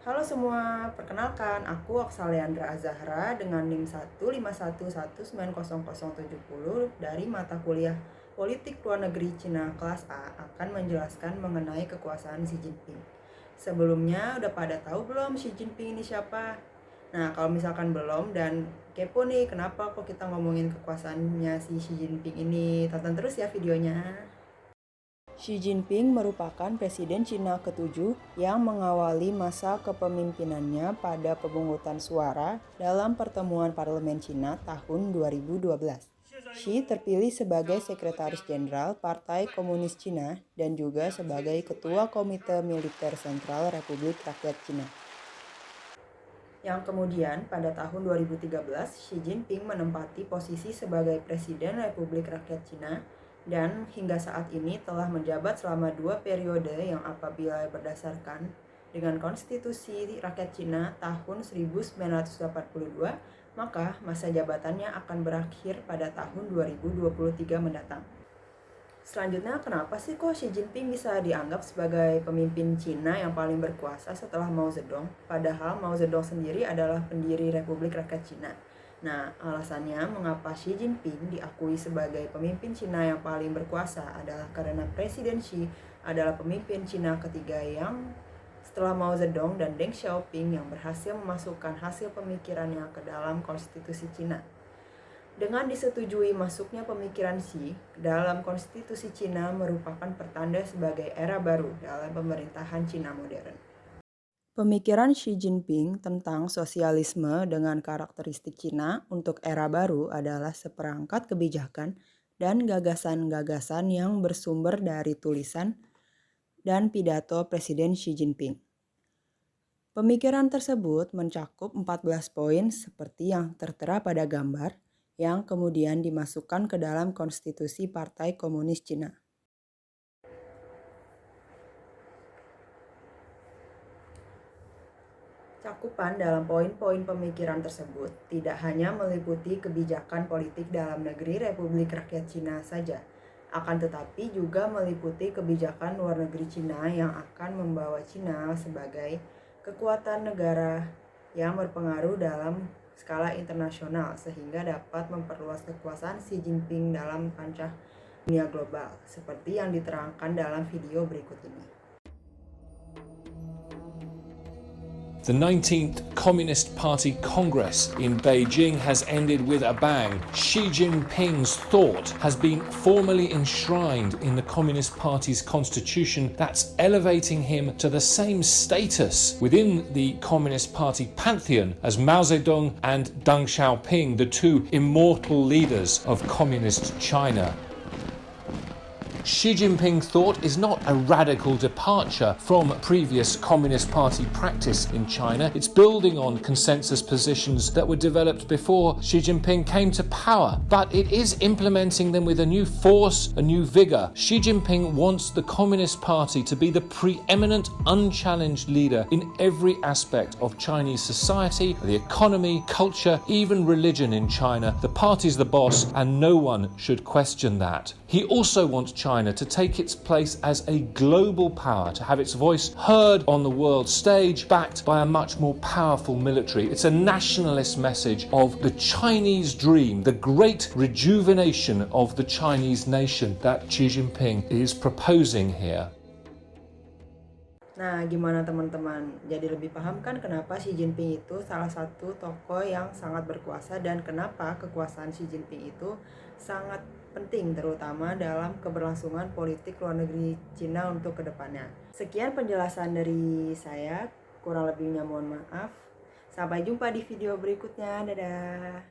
Halo semua, perkenalkan aku Oksaliandra Azahra dengan NIM 151190070 dari mata kuliah Politik Luar Negeri Cina kelas A akan menjelaskan mengenai kekuasaan Xi Jinping. Sebelumnya udah pada tahu belum Xi Jinping ini siapa? Nah, kalau misalkan belum dan kepo nih kenapa kok kita ngomongin kekuasaannya si Xi Jinping ini, tonton terus ya videonya. Xi Jinping merupakan Presiden Cina ke-7 yang mengawali masa kepemimpinannya pada pemungutan suara dalam pertemuan parlemen Cina tahun 2012. Xi terpilih sebagai Sekretaris Jenderal Partai Komunis Cina dan juga sebagai Ketua Komite Militer Sentral Republik Rakyat Cina. Yang kemudian pada tahun 2013 Xi Jinping menempati posisi sebagai Presiden Republik Rakyat Cina dan hingga saat ini telah menjabat selama 2 periode yang apabila berdasarkan dengan Konstitusi Rakyat Cina tahun 1982, maka masa jabatannya akan berakhir pada tahun 2023 mendatang. Selanjutnya, kenapa sih kok Xi Jinping bisa dianggap sebagai pemimpin Cina yang paling berkuasa setelah Mao Zedong? Padahal Mao Zedong sendiri adalah pendiri Republik Rakyat Cina. Nah, alasannya mengapa Xi Jinping diakui sebagai pemimpin Cina yang paling berkuasa adalah karena Presiden Xi adalah pemimpin Cina ketiga yang setelah Mao Zedong dan Deng Xiaoping yang berhasil memasukkan hasil pemikirannya ke dalam konstitusi Cina. Dengan disetujui masuknya pemikiran Xi dalam konstitusi Cina merupakan pertanda sebagai era baru dalam pemerintahan Cina modern. Pemikiran Xi Jinping tentang sosialisme dengan karakteristik Cina untuk era baru adalah seperangkat kebijakan dan gagasan-gagasan yang bersumber dari tulisan dan pidato Presiden Xi Jinping. Pemikiran tersebut mencakup 14 poin seperti yang tertera pada gambar, yang kemudian dimasukkan ke dalam konstitusi Partai Komunis Cina. Cakupan dalam poin-poin pemikiran tersebut tidak hanya meliputi kebijakan politik dalam negeri Republik Rakyat Cina saja, akan tetapi juga meliputi kebijakan luar negeri Cina yang akan membawa Cina sebagai kekuatan negara yang berpengaruh dalam skala internasional sehingga dapat memperluas kekuasaan Xi Jinping dalam kancah dunia global, seperti yang diterangkan dalam video berikut ini. The 19th Communist Party Congress in Beijing has ended with a bang. Xi Jinping's thought has been formally enshrined in the Communist Party's constitution, that's elevating him to the same status within the Communist Party pantheon as Mao Zedong and Deng Xiaoping, the two immortal leaders of Communist China. Xi Jinping thought is not a radical departure from previous Communist Party practice in China. It's building on consensus positions that were developed before Xi Jinping came to power, but it is implementing them with a new force, a new vigor. Xi Jinping wants the Communist Party to be the preeminent, unchallenged leader in every aspect of Chinese society, the economy, culture, even religion in China. The party's the boss, and no one should question that. He also wants China to take its place as a global power, to have its voice heard on the world stage, backed by a much more powerful military. It's a nationalist message of the Chinese dream, the great rejuvenation of the Chinese nation that Xi Jinping is proposing here. Nah, gimana teman-teman? Jadi lebih paham kan kenapa Xi Jinping itu salah satu tokoh yang sangat berkuasa dan kenapa kekuasaan Xi Jinping itu sangat penting terutama dalam keberlangsungan politik luar negeri Cina untuk kedepannya. Sekian penjelasan dari saya, kurang lebihnya mohon maaf. Sampai jumpa di video berikutnya, dadah.